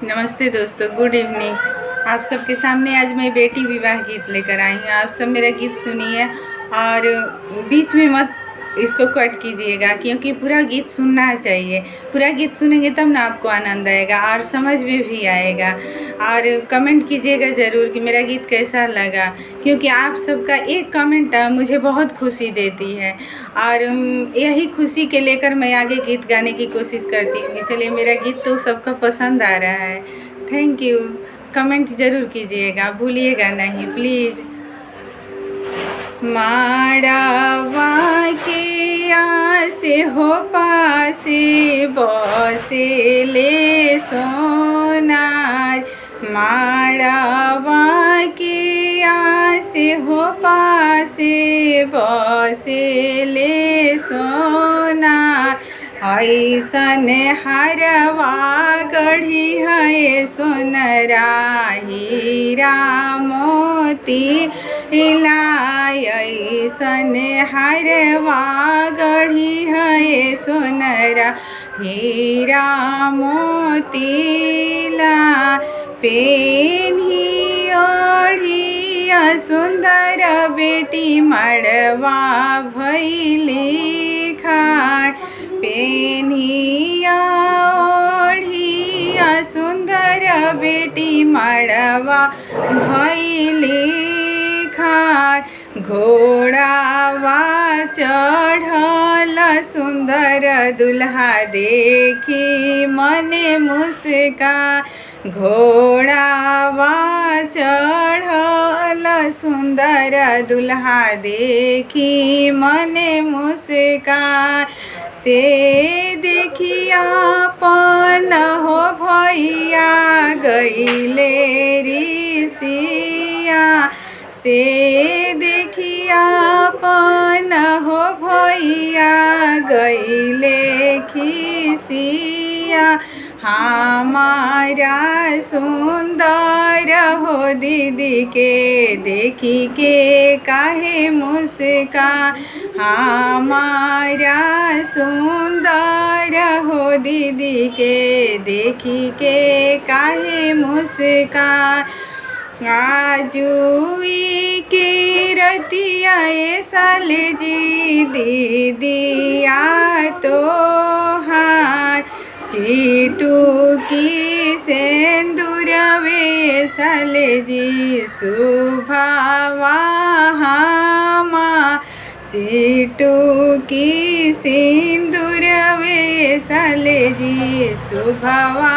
नमस्ते दोस्तों, good evening. आप सबके सामने आज मैं बेटी विवाह गीत लेकर आई हूँ। आप सब मेरा गीत सुनिए और बीच में मत इसको कट कीजिएगा, क्योंकि पूरा गीत सुनना चाहिए। पूरा गीत सुनेंगे तब ना आपको आनंद आएगा और समझ में भी आएगा। और कमेंट कीजिएगा ज़रूर कि मेरा गीत कैसा लगा, क्योंकि आप सबका एक कमेंट मुझे बहुत खुशी देती है। और यही खुशी के लेकर मैं आगे गीत गाने की कोशिश करती हूँ कि चलिए मेरा गीत तो सबका पसंद आ रहा है। Thank you. कमेंट ज़रूर कीजिएगा, भूलिएगा नहीं प्लीज़। माड़वा के आसे हो पासे बसे ले सोनार, माड़वा के आसे हो पासे बसे ले सोनार, ऐसन हरवा गढ़ी है सोनरा हीरा मोती लाई, ऐसन हरवा गढ़ी है सोनरा हीरा मोती ला, पेन्ही ओढ़िया सुंदर बेटी मड़वा भैली खाड़, पेन्हिया ओढ़िया सुंदर बेटी मड़वा भैली खाड़, घोड़ावा चढ़ल सुंदर दुल्हा देखी मने मुस्का, घोड़ावा चढ़ल सुंदर दुल्हा देखी मने मुस्का, से देखिया पन हो भैया गईले ऋषिया, से देखिया पन हो भैया गईले खिसिया, हमारा सुंदर हो दीदी के देखी के काहे मुस्का, हमारा सुंदर हो दीदी के देखी के काहे मुस्का, आजुई के रतिया साल जी दीदिया तो हार, चीटू की सेंदूर वे साल जी सुभावा हमा, चीटू की सिंदूर वे साल जी सुभावा